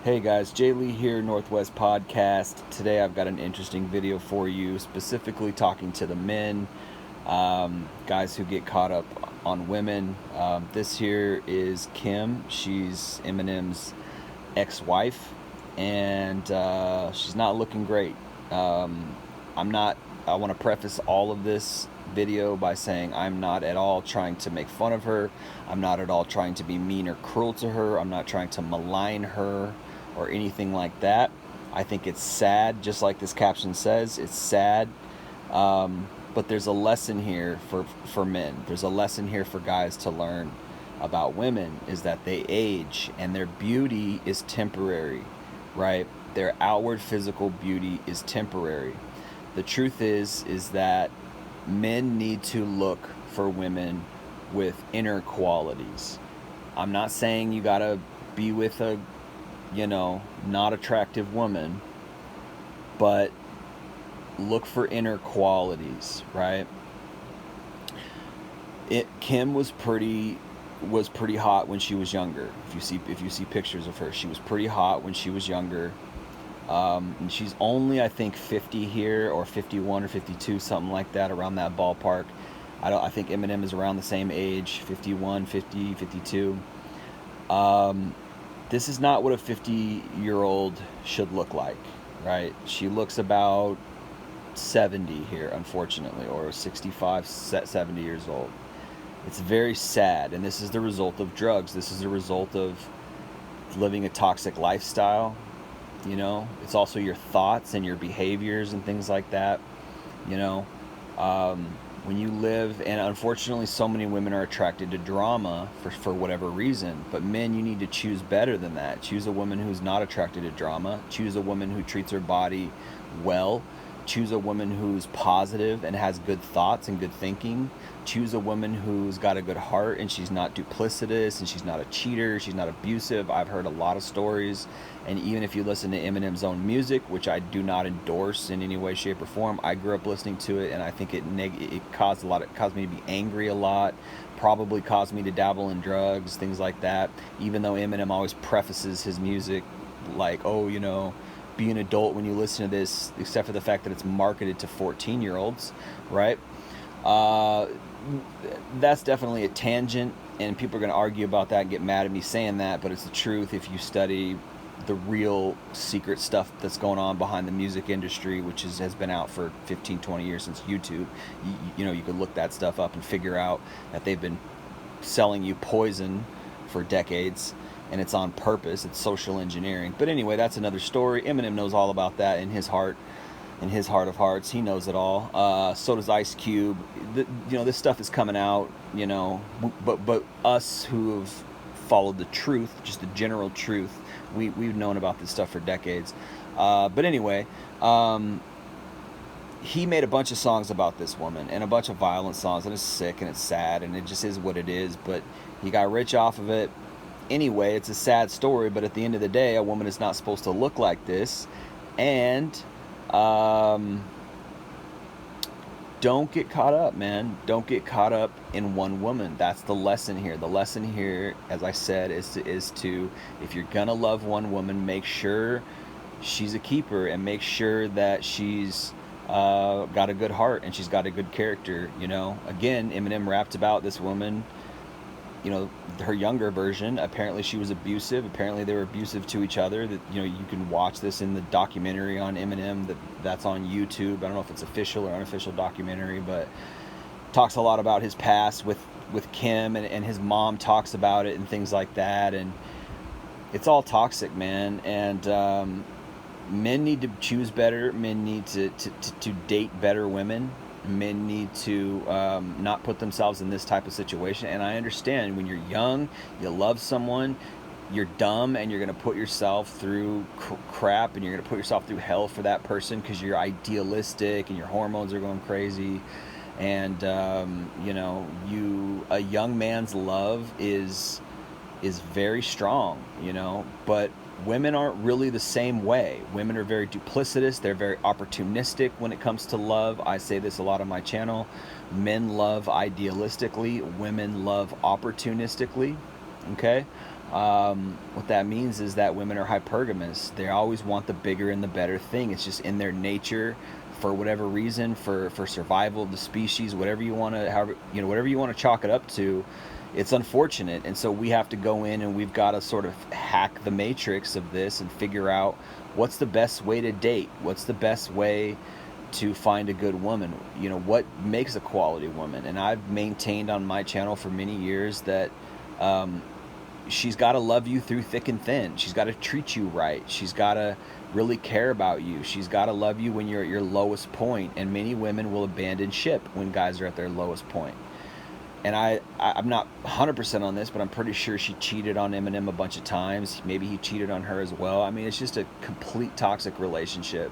Hey guys, Jay Lee here, Northwest Podcast. Today I've got an interesting video for you, specifically talking to the men, guys who get caught up on women. This here is Kim. She's Eminem's ex-wife, and she's not looking great. I'm not. I want to preface all of this video by saying I'm not at all trying to make fun of her. I'm not at all trying to be mean or cruel to her. I'm not trying to malign her or anything like that. I think it's sad, just like this caption says. It's sad, but there's a lesson here for men. There's a lesson here for guys to learn about women, is that they age and their beauty is temporary, right? Their outward physical beauty is temporary. The truth is that men need to look for women with inner qualities. I'm not saying you gotta be with a, not attractive woman, but look for inner qualities, right? Kim was pretty hot when she was younger. If you see pictures of her, she was pretty hot when she was younger. And she's only, I think, 50 here, or 51 or 52, something like that, around that ballpark. I think Eminem is around the same age, 51, 50, 52. This is not what a 50-year-old should look like, right? She looks about 70 here, unfortunately, or 65, 70 years old. It's very sad, and this is the result of drugs. This is the result of living a toxic lifestyle. It's also your thoughts and your behaviors and things like that. you know when you live, and unfortunately so many women are attracted to drama for whatever reason, but men, you need to choose better than that. Choose a woman who's not attracted to drama. Choose a woman who treats her body well. Choose a woman who's positive and has good thoughts and good thinking. Choose a woman who's got a good heart and she's not duplicitous and she's not a cheater, she's not abusive. I've heard a lot of stories, and even if you listen to Eminem's own music, which I do not endorse in any way, shape, or form, I grew up listening to it, and I think it caused me to be angry a lot, probably caused me to dabble in drugs, things like that, even though Eminem always prefaces his music like, be an adult when you listen to this, except for the fact that it's marketed to 14-year-olds, right? That's definitely a tangent, and people are going to argue about that and get mad at me saying that, but it's the truth if you study the real secret stuff that's going on behind the music industry, which has been out for 15, 20 years since YouTube. You could look that stuff up and figure out that they've been selling you poison for decades, and it's on purpose. It's social engineering. But anyway, that's another story. Eminem knows all about that in his heart. In his heart of hearts, he knows it all. So does Ice Cube. This stuff is coming out. But us who have followed the truth, just the general truth, we've known about this stuff for decades. But anyway, he made a bunch of songs about this woman, and a bunch of violent songs, and it's sick and it's sad, and it just is what it is. But he got rich off of it. Anyway, it's a sad story, but at the end of the day, a woman is not supposed to look like this. And don't get caught up, man. Don't get caught up in one woman. That's the lesson here. The lesson here, as I said, is to if you're gonna love one woman, make sure she's a keeper, and make sure that she's got a good heart and she's got a good character. Again, Eminem rapped about this woman, her younger version. Apparently she was abusive. Apparently they were abusive to each other. That you can watch this in the documentary on Eminem that's on YouTube. I don't know if it's official or unofficial documentary, but talks a lot about his past with Kim, and his mom talks about it and things like that, and it's all toxic, man. And men need to choose better. Men need to date better women. Men need to not put themselves in this type of situation. And I understand when you're young, you love someone, you're dumb, and you're going to put yourself through crap, and you're going to put yourself through hell for that person because you're idealistic and your hormones are going crazy. And a young man's love is very strong, but women aren't really the same way. Women are very duplicitous. They're very opportunistic when it comes to love. I say this a lot on my channel. Men love idealistically. Women love opportunistically. Okay? What that means is that women are hypergamous. They always want the bigger and the better thing. It's just in their nature, for whatever reason, for survival of the species, whatever you want to, however, whatever you want to chalk it up to. It's unfortunate, and so we have to go in and we've got to sort of hack the matrix of this and figure out what's the best way to date, what's the best way to find a good woman, what makes a quality woman. And I've maintained on my channel for many years that she's got to love you through thick and thin. She's got to treat you right. She's got to really care about you. She's got to love you when you're at your lowest point. And many women will abandon ship when guys are at their lowest point. And I'm not 100% on this, but I'm pretty sure she cheated on Eminem a bunch of times. Maybe he cheated on her as well. I mean, it's just a complete toxic relationship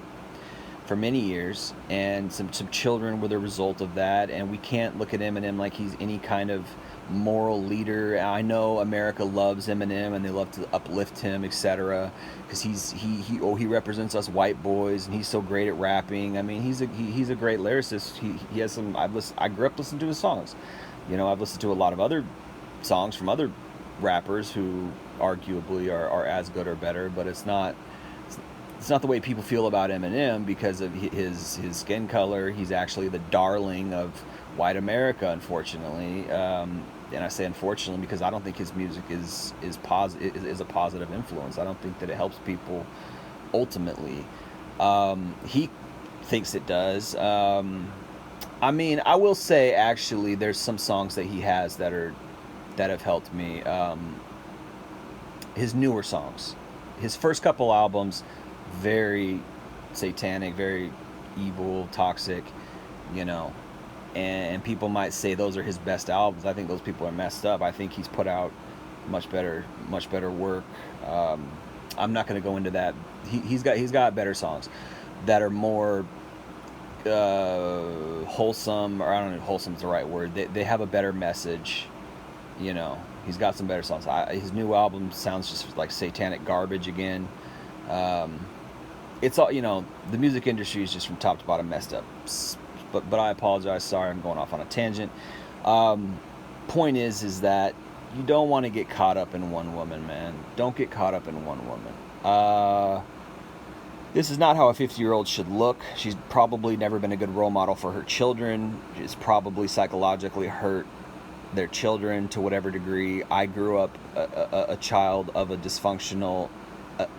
for many years, and some children were the result of that. And we can't look at Eminem like he's any kind of moral leader. I know America loves Eminem and they love to uplift him, etc., because he represents us white boys and he's so great at rapping. I mean, he's a great lyricist. He has some. I grew up listening to his songs. I've listened to a lot of other songs from other rappers who arguably are as good or better, but it's not the way people feel about Eminem because of his skin color. He's actually the darling of white America, unfortunately. And I say unfortunately because I don't think his music is a positive influence. I don't think that it helps people ultimately. He thinks it does. I mean, I will say actually there's some songs that he has that have helped me. His newer songs. His first couple albums, very satanic, very evil, toxic, and people might say those are his best albums. I think those people are messed up. I think he's put out much better work. I'm not going to go into that. He's got better songs that are more wholesome, or I don't know if wholesome's the right word. They have a better message. He's got some better songs. His new album sounds just like satanic garbage again. It's all, the music industry is just from top to bottom messed up. But I apologize. Sorry, I'm going off on a tangent. Point is that you don't want to get caught up in one woman, man. Don't get caught up in one woman. This is not how a 50-year-old should look. She's probably never been a good role model for her children. She's probably psychologically hurt their children to whatever degree. I grew up a child of a dysfunctional,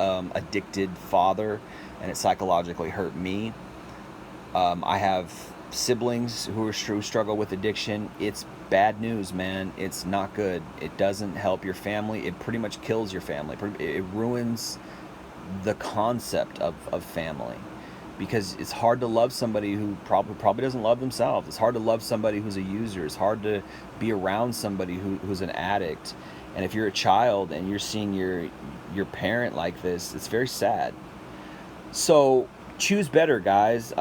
addicted father, and it psychologically hurt me. I have siblings who struggle with addiction. It's bad news, man. It's not good. It doesn't help your family. It pretty much kills your family. It ruins the concept of family, because it's hard to love somebody who probably doesn't love themselves. It's hard to love somebody who's a user. It's hard to be around somebody who's an addict. And if you're a child and you're seeing your parent like this, it's very sad. So choose better, guys.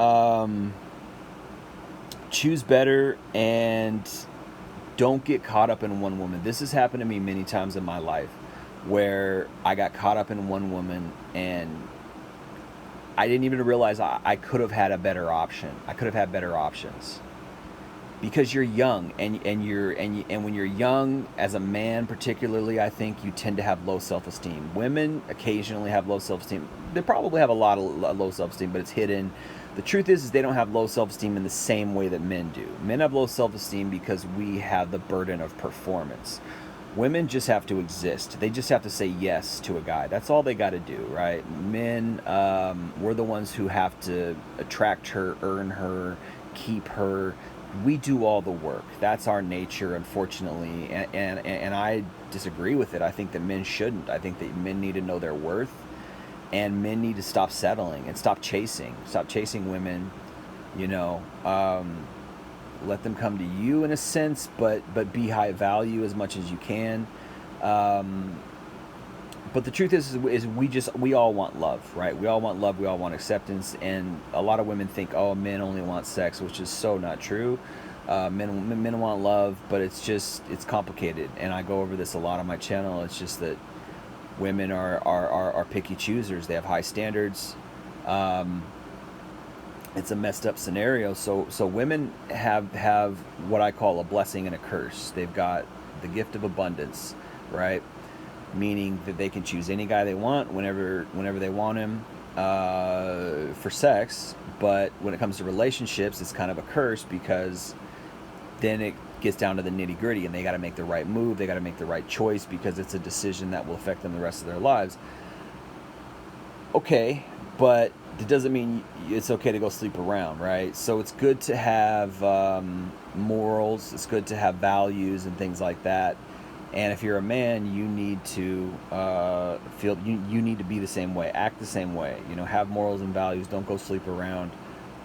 Choose better and don't get caught up in one woman. This has happened to me many times in my life, where I got caught up in one woman and I didn't even realize I could have had a better option. I could have had better options. Because you're young, and when you're young, as a man particularly, I think you tend to have low self-esteem. Women occasionally have low self-esteem. They probably have a lot of low self-esteem, but it's hidden. The truth is they don't have low self-esteem in the same way that men do. Men have low self-esteem because we have the burden of performance. Women just have to exist. They just have to say yes to a guy. That's all they got to do, right? Men, we're the ones who have to attract her, earn her, keep her. We do all the work. That's our nature, unfortunately, and I disagree with it. I think that men shouldn't. I think that men need to know their worth, and men need to stop settling and stop chasing women. Let them come to you in a sense, but be high value as much as you can. But the truth is we all want love, right? We all want love. We all want acceptance. And a lot of women think, oh, men only want sex, which is so not true. Men want love, but it's complicated. And I go over this a lot on my channel. It's just that women are picky choosers. They have high standards. It's a messed up scenario. So women have what I call a blessing and a curse. They've got the gift of abundance, right? meaning that they can choose any guy they want whenever they want him for sex. But when it comes to relationships, it's kind of a curse, because then it gets down to the nitty gritty, and they got to make the right move. They got to make the right choice, because it's a decision that will affect them the rest of their lives. Okay, but it doesn't mean it's okay to go sleep around, right? So it's good to have morals. It's good to have values and things like that. And if you're a man, you need to feel you need to be the same way, act the same way. Have morals and values. Don't go sleep around.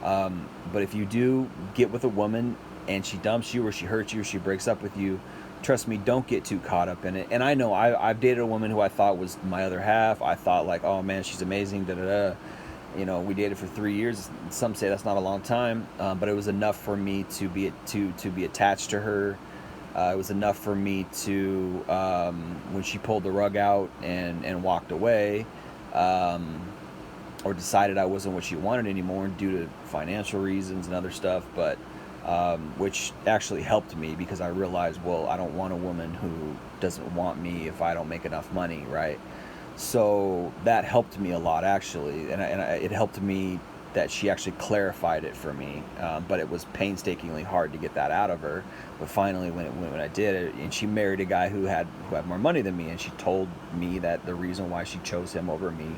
But if you do get with a woman and she dumps you, or she hurts you, or she breaks up with you, trust me, don't get too caught up in it. And I know I've dated a woman who I thought was my other half. I thought, like, oh man, she's amazing, da da da. We dated for 3 years. Some say that's not a long time, but it was enough for me to be attached to her. It was enough for me to, when she pulled the rug out and walked away, or decided I wasn't what she wanted anymore due to financial reasons and other stuff, but which actually helped me, because I realized, well, I don't want a woman who doesn't want me if I don't make enough money, right? So that helped me a lot, actually, and it helped me that she actually clarified it for me, but it was painstakingly hard to get that out of her. But finally, when I did it, and she married a guy who had more money than me, and she told me that the reason why she chose him over me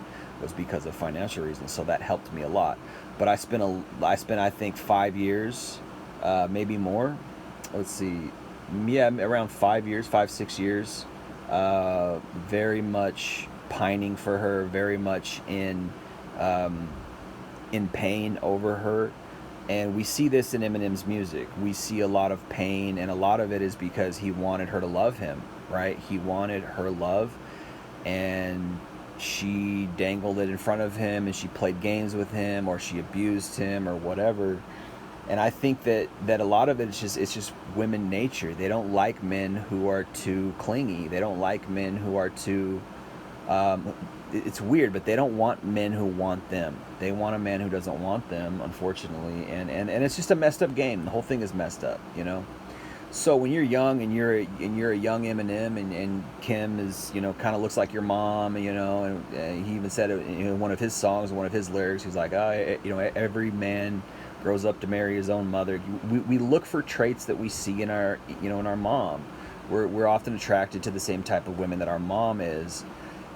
was because of financial reasons. So that helped me a lot. But I spent I think 5 years, maybe more. Let's see, yeah, around 5 years, 5-6 years, very much pining for her, very much in pain over her. And we see this in Eminem's music. We see a lot of pain, and a lot of it is because he wanted her to love him, right? He wanted her love, and she dangled it in front of him, and she played games with him, or she abused him, or whatever. And I think that a lot of it is just women nature. They don't like men who are too clingy. They don't like men who are too it's weird, but they don't want men who want them. They want a man who doesn't want them, unfortunately. And it's just a messed up game. The whole thing is messed up, So when you're young and you're a young Eminem, and Kim is, kind of looks like your mom, and he even said it in one of his songs, one of his lyrics. He's like, oh, every man grows up to marry his own mother. We look for traits that we see in our mom. We're often attracted to the same type of women that our mom is.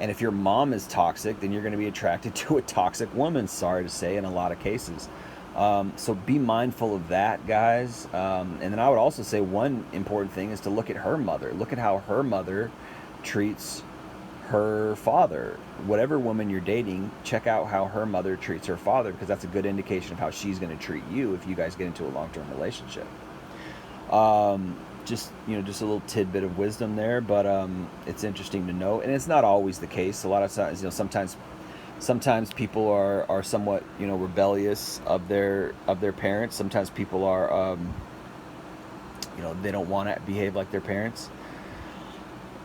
And if your mom is toxic, then you're going to be attracted to a toxic woman, sorry to say, in a lot of cases. So be mindful of that, guys. And then I would also say one important thing is to look at her mother. Look at how her mother treats her father. Whatever woman you're dating, check out how her mother treats her father, because that's a good indication of how she's going to treat you if you guys get into a long-term relationship. Just a little tidbit of wisdom there, but it's interesting to know, and it's not always the case. A lot of times, sometimes people are somewhat rebellious of their parents. Sometimes people are they don't want to behave like their parents,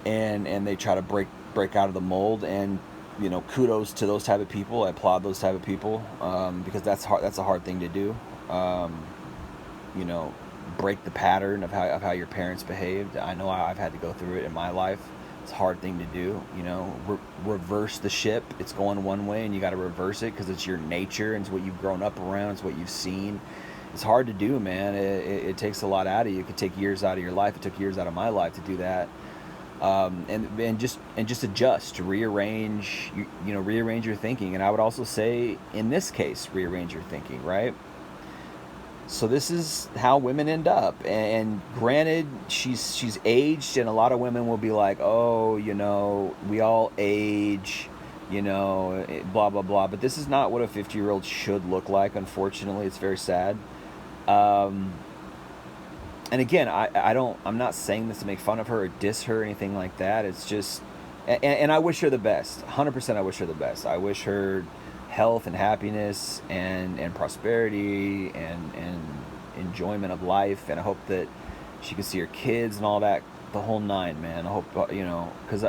and they try to break out of the mold. And kudos to those type of people. I applaud those type of people, because that's hard. That's a hard thing to do. Break the pattern of how your parents behaved. I know I've had to go through it in my life. It's a hard thing to do. Reverse the ship. It's going one way, and you got to reverse it, because it's your nature, and it's what you've grown up around. It's what you've seen. It's hard to do, man. It takes a lot out of you. It could take years out of your life. It took years out of my life to do that. And just adjust, rearrange. Rearrange your thinking. And I would also say, in this case, rearrange your thinking, right? So this is how women end up. And granted, she's aged, and a lot of women will be like, oh, we all age, blah, blah, blah. But this is not what a 50-year-old should look like, unfortunately. It's very sad. And again, I'm not saying this to make fun of her or diss her or anything like that. It's just, and I wish her the best. 100% I wish her the best. I wish her health and happiness and prosperity and enjoyment of life, and I hope that she can see her kids and all that, the whole nine, man. I hope because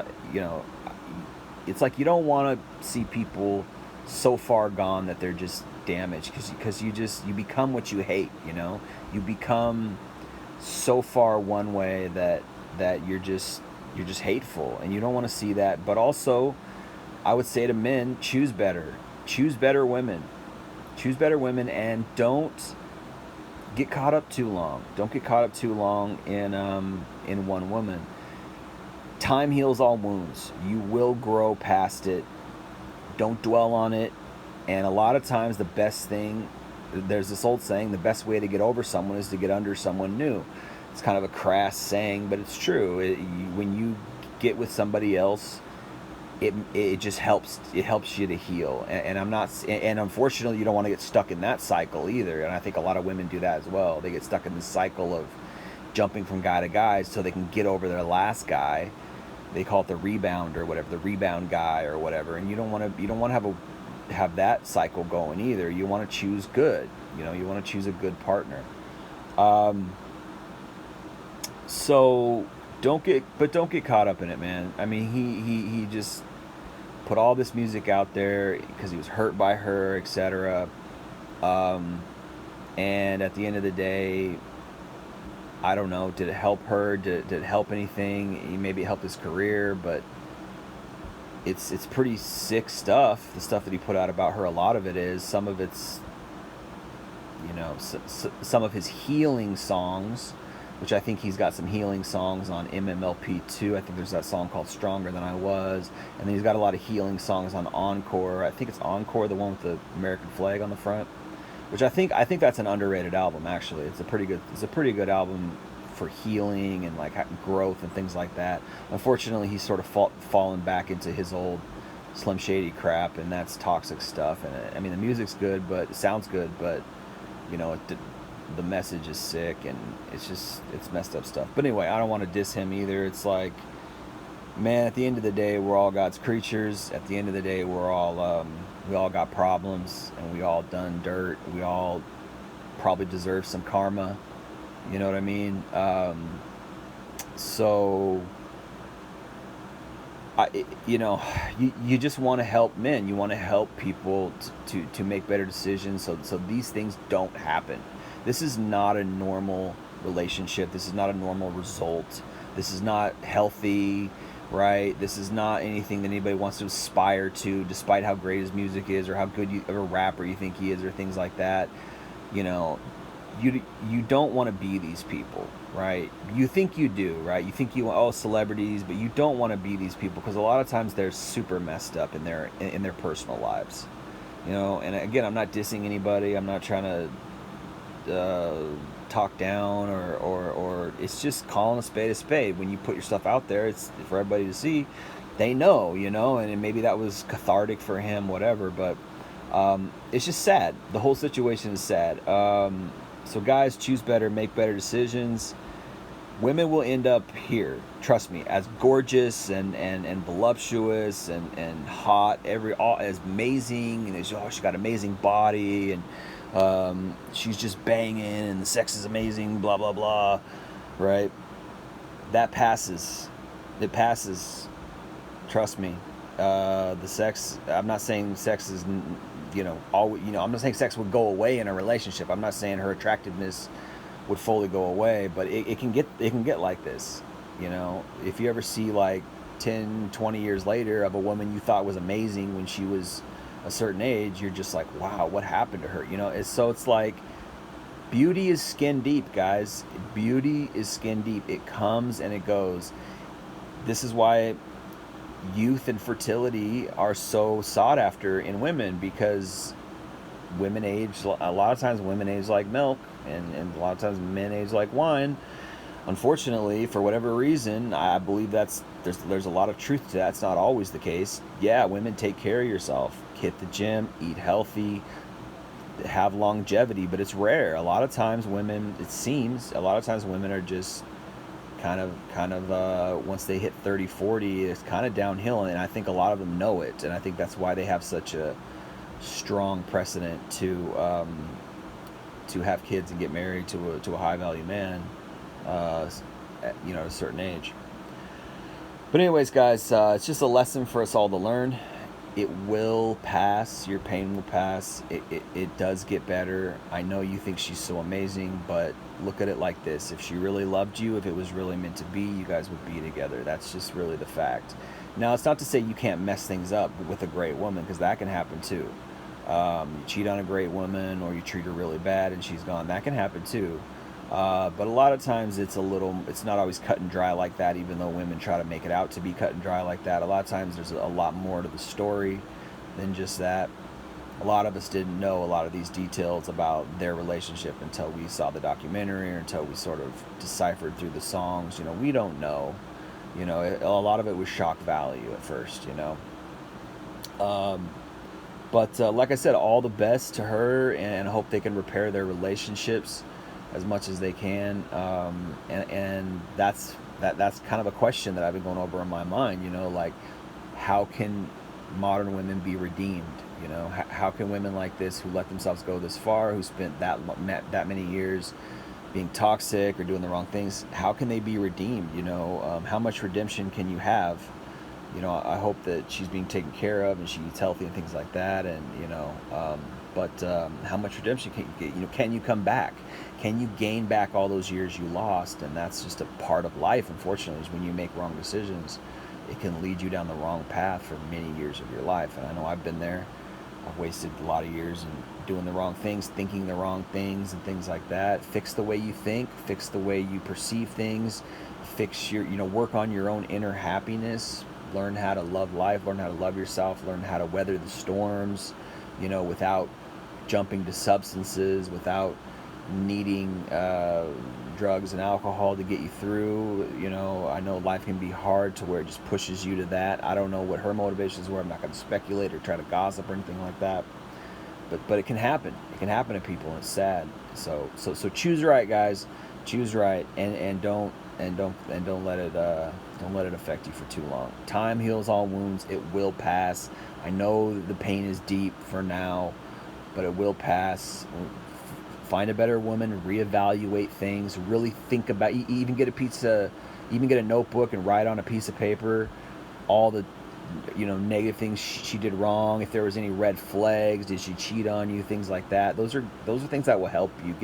it's like you don't want to see people so far gone that they're just damaged, because you become what you hate. You become so far one way that you're just You're just hateful, and you don't want to see that. But also, I would say to men, choose better. Choose better women. Choose better women, and don't get caught up too long. Don't get caught up too long in one woman. Time heals all wounds. You will grow past it. Don't dwell on it. And a lot of times, the best thing, there's this old saying, the best way to get over someone is to get under someone new. It's kind of a crass saying, but it's true. When you get with somebody else, it just helps. It helps you to heal. And I'm not. And unfortunately, you don't want to get stuck in that cycle either. And I think a lot of women do that as well. They get stuck in this cycle of jumping from guy to guy so they can get over their last guy. They call it the rebound or whatever, the rebound guy or whatever. And you don't want to have that cycle going either. You want to choose good. You want to choose a good partner. So don't get caught up in it, man. I mean, he just put all this music out there because he was hurt by her, etc. And at the end of the day, I don't know, did it help her? Did it help anything? Maybe it helped his career, but it's pretty sick stuff. The stuff that he put out about her, a lot of it is. Some of it's, some of his healing songs, which I think he's got some healing songs on MMLP 2. I think there's that song called Stronger Than I Was. And then he's got a lot of healing songs on Encore. I think it's Encore, the one with the American flag on the front, which I think that's an underrated album, actually. It's a pretty good album for healing and like growth and things like that. Unfortunately, he's sort of fallen back into his old Slim Shady crap, and that's toxic stuff. And I mean, the music's good, but it sounds good, but the message is sick, and it's messed up stuff. But anyway, I don't want to diss him either. It's like, man, at the end of the day, we're all God's creatures. At the end of the day, we all got problems, and we all done dirt. We all probably deserve some karma. You know what I mean? So, you just want to help men. You want to help people to make better decisions, so these things don't happen. This is not a normal relationship. This is not a normal result. This is not healthy, right? This is not anything that anybody wants to aspire to, despite how great his music is or how good of a rapper you think he is or things like that. You don't want to be these people, right? You think you do, right? You think celebrities, but you don't want to be these people, because a lot of times they're super messed up in their personal lives. And again, I'm not dissing anybody. I'm not trying to talk down or it's just calling a spade a spade. When you put your stuff out there, it's for everybody to see. They know, and maybe that was cathartic for him, whatever, but it's just sad. The whole situation is sad. So guys, choose better, make better decisions. Women will end up here, trust me, as gorgeous and voluptuous and hot, as amazing, and she got amazing body, and she's just banging, and the sex is amazing, blah blah blah, right? That passes. It passes. Trust me. The sex. I'm not saying sex is, I'm not saying sex would go away in a relationship. I'm not saying her attractiveness would fully go away, but it can get like this. If you ever see like 10, 20 years later of a woman you thought was amazing when she was a certain age, you're just like, wow, what happened to her? It's like, beauty is skin deep, guys. Beauty is skin deep. It comes and it goes. This is why youth and fertility are so sought after in women, because women age, a lot of times women age like milk, and a lot of times men age like wine. Unfortunately, for whatever reason, I believe there's a lot of truth to that. It's not always the case. Yeah, women, take care of yourself. Hit the gym, eat healthy, have longevity, but it's rare. A lot of times women are just kind of once they hit 30, 40, it's kind of downhill, and I think a lot of them know it, and I think that's why they have such a strong precedent to have kids and get married to a high value man, at a certain age. But anyways, guys, it's just a lesson for us all to learn. it will pass. Your pain will pass. It does get better. I know you think she's so amazing, but look at it like this. If she really loved you, if it was really meant to be, you guys would be together. That's just really the fact. Now, it's not to say you can't mess things up with a great woman, because that can happen too. You cheat on a great woman, or you treat her really bad and she's gone. That can happen too. But a lot of times it's not always cut and dry like that, even though women try to make it out to be cut and dry like that. A lot of times there's a lot more to the story than just that. A lot of us didn't know a lot of these details about their relationship until we saw the documentary, or until we sort of deciphered through the songs. We don't know. A lot of it was shock value at first, But like I said, all the best to her, and I hope they can repair their relationships as much as they can. And that's kind of a question that I've been going over in my mind. Like, how can modern women be redeemed? How can women like this, who let themselves go this far, who spent that many years being toxic or doing the wrong things, how can they be redeemed? How much redemption can you have? I hope that she's being taken care of and she eats healthy and things like that. And but how much redemption can you get? Can you come back? Can you gain back all those years you lost? And that's just a part of life, unfortunately, is when you make wrong decisions, it can lead you down the wrong path for many years of your life. And I know I've been there. I've wasted a lot of years in doing the wrong things, thinking the wrong things, and things like that. Fix the way you think, fix the way you perceive things, fix your, work on your own inner happiness, learn how to love life, learn how to love yourself, learn how to weather the storms, without jumping to substances, without needing drugs and alcohol to get you through. I know life can be hard to where it just pushes you to that. I don't know what her motivations were. I'm not going to speculate or try to gossip or anything like that. But it can happen. It can happen to people, and it's sad. So choose right, guys. Choose right, and don't let it affect you for too long. Time heals all wounds. It will pass. I know the pain is deep for now, but it will pass. Find a better woman, reevaluate things, really think about, even get a notebook and write on a piece of paper all the negative things she did wrong. If there was any red flags, did she cheat on you, things like that. Those are things that will help you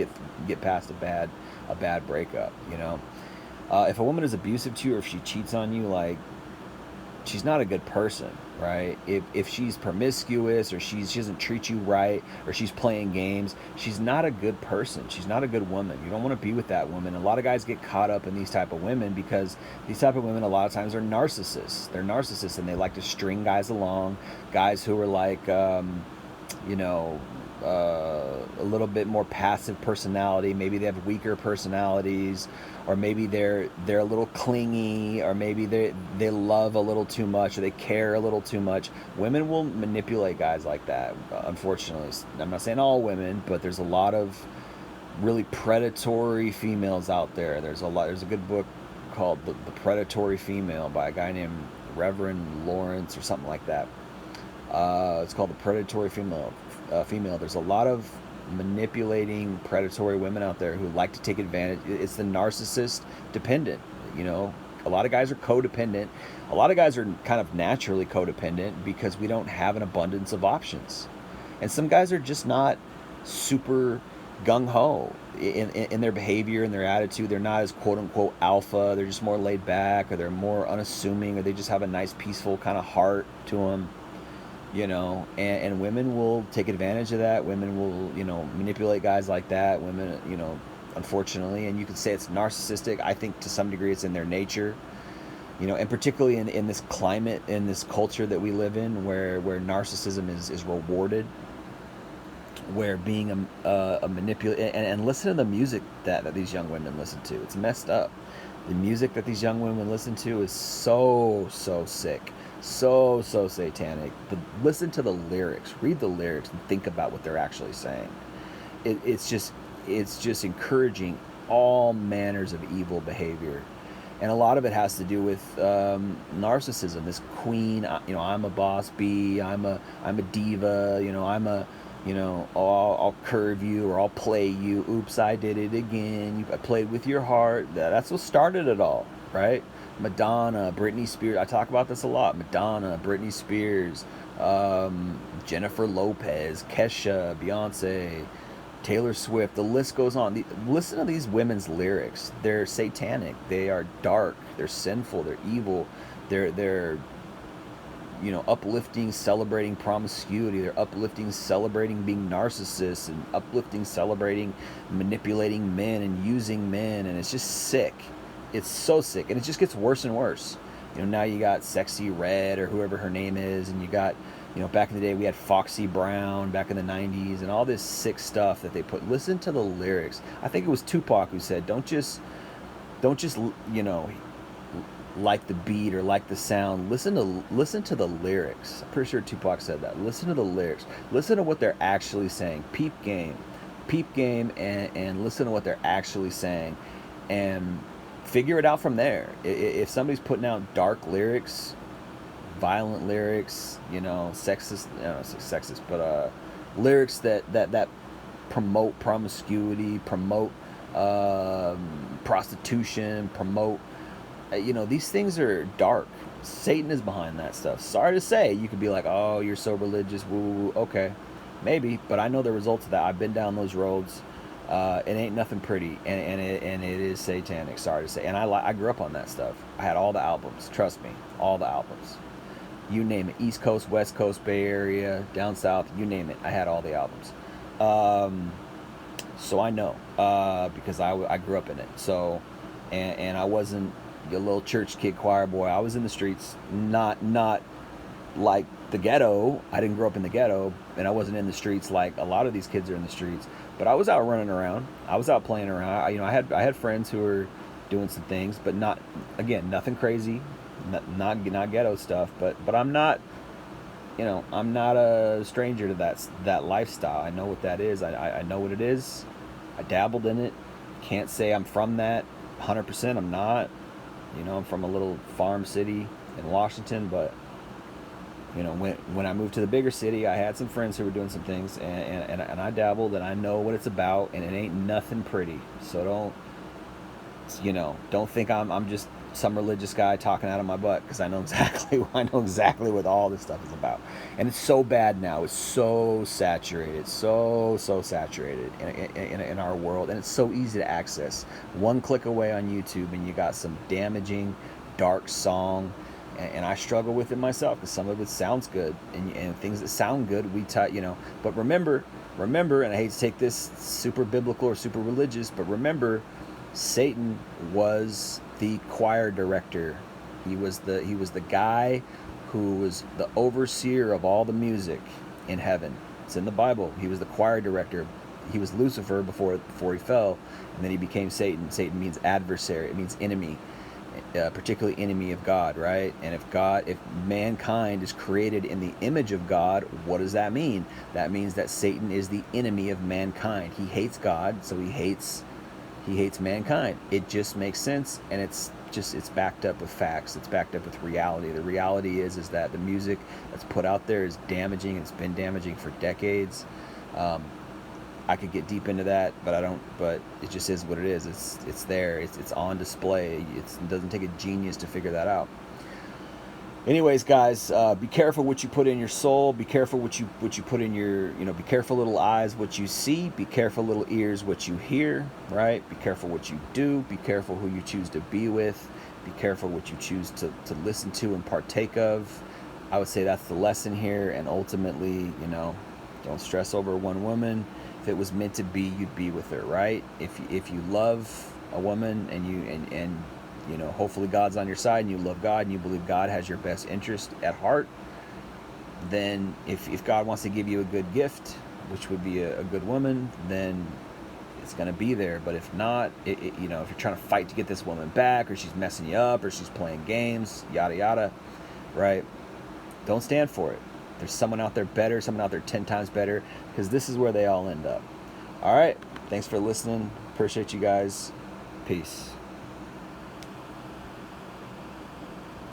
get past a bad breakup. If a woman is abusive to you, or if she cheats on you, like, she's not a good person, right? If she's promiscuous, or she doesn't treat you right, or she's playing games, she's not a good person. She's not a good woman. You don't want to be with that woman. A lot of guys get caught up in these type of women, because these type of women a lot of times are narcissists. They're narcissists, and they like to string guys along, guys who are like a little bit more passive personality. Maybe they have weaker personalities, or maybe they're a little clingy, or maybe they love a little too much, or they care a little too much. Women will manipulate guys like that, unfortunately. I'm not saying all women, but there's a lot of really predatory females out there. There's a good book called The Predatory Female by a guy named Reverend Lawrence or something like that. It's called The Predatory Female. There's a lot of manipulating, predatory women out there who like to take advantage. It's the narcissist dependent. A lot of guys are codependent. A lot of guys are kind of naturally codependent because we don't have an abundance of options. And some guys are just not super gung-ho in their behavior and their attitude. They're not as quote-unquote alpha. They're just more laid back, or they're more unassuming, or they just have a nice, peaceful kind of heart to them. And women will take advantage of that. Women will, manipulate guys like that. Women, unfortunately, and you could say it's narcissistic. I think to some degree it's in their nature, and particularly in this climate, in this culture that we live in, where narcissism is rewarded, where being a manipulator, and listen to the music that these young women listen to. It's messed up. The music that these young women listen to is so sick. So satanic. But listen to the lyrics, read the lyrics, and think about what they're actually saying. It's just encouraging all manners of evil behavior, and a lot of it has to do with narcissism. This queen, I'm a boss bee, I'm a diva, I'll curve you, or I'll play you. Oops, I did it again. I played with your heart. That's what started it all, right? Madonna, Britney Spears. I talk about this a lot. Madonna, Britney Spears, Jennifer Lopez, Kesha, Beyonce, Taylor Swift. The list goes on. Listen to these women's lyrics. They're satanic. They are dark. They're sinful. They're evil. They're uplifting, celebrating promiscuity. They're uplifting, celebrating being narcissists, and uplifting, celebrating manipulating men and using men. And it's just sick. It's so sick. And it just gets worse and worse. Now you got Sexy Red or whoever her name is, and you got, back in the day we had Foxy Brown back in the 90s, and all this sick stuff that they put. Listen to the lyrics. I think it was Tupac who said, don't just like the beat or like the sound. Listen to the lyrics. I'm pretty sure Tupac said that. Listen to the lyrics. Listen to what they're actually saying. Peep game, and listen to what they're actually saying, and figure it out from there. If somebody's putting out dark lyrics, violent lyrics, sexist, I don't know, sexist, but lyrics that promote promiscuity, promote prostitution, promote, these things are dark. Satan is behind that stuff. Sorry to say, you could be like, oh, you're so religious, woo, okay, maybe, but I know the results of that. I've been down those roads. It ain't nothing pretty, and it is satanic. Sorry to say, and I grew up on that stuff. I had all the albums. Trust me, all the albums. You name it, East Coast, West Coast, Bay Area, down south, you name it. I had all the albums. So I know because I grew up in it. So, and I wasn't a little church kid, choir boy. I was in the streets, not like the ghetto. I didn't grow up in the ghetto, and I wasn't in the streets like a lot of these kids are in the streets. But I was out running around. I was out playing around. I had friends who were doing some things, but nothing crazy, not ghetto stuff. But I'm not, I'm not a stranger to that lifestyle. I know what that is. I know what it is. I dabbled in it. Can't say I'm from that 100%. I'm not. I'm from a little farm city in Washington, but when I moved to the bigger city, I had some friends who were doing some things, and I dabbled, and I know what it's about, and it ain't nothing pretty. So don't think I'm just some religious guy talking out of my butt, because I know exactly what all this stuff is about. And it's so bad now. It's so saturated, so saturated in our world, and it's so easy to access. One click away on YouTube, and you got some damaging, dark song. And I struggle with it myself, because some of it sounds good, and things that sound good, but remember, and I hate to take this super biblical or super religious, but remember, Satan was the choir director. He was the guy who was the overseer of all the music in heaven. It's in the Bible. He was the choir director. He was Lucifer before he fell, and then he became Satan. Satan means adversary. It means enemy. Particularly enemy of God, right? And if mankind is created in the image of God, what does that mean? That means that Satan is the enemy of mankind. He hates God, so he hates mankind. It just makes sense, and it's backed up with facts. It's backed up with reality. The reality is that the music that's put out there is damaging. It's been damaging for decades. I could get deep into that, but I don't. But it just is what it is. It's there. It's on display. It doesn't take a genius to figure that out. Anyways, guys, be careful what you put in your soul. Be careful what you put in your. Be careful, little eyes, what you see. Be careful, little ears, what you hear. Right. Be careful what you do. Be careful who you choose to be with. Be careful what you choose to listen to and partake of. I would say that's the lesson here. And ultimately, don't stress over one woman. If it was meant to be, you'd be with her, right? If you love a woman and hopefully God's on your side, and you love God, and you believe God has your best interest at heart, then if God wants to give you a good gift, which would be a good woman, then it's going to be there. But if not, if you're trying to fight to get this woman back, or she's messing you up, or she's playing games, yada yada, right? Don't stand for it. There's someone out there better, someone out there 10 times better, because this is where they all end up. All right. Thanks for listening. Appreciate you guys. Peace.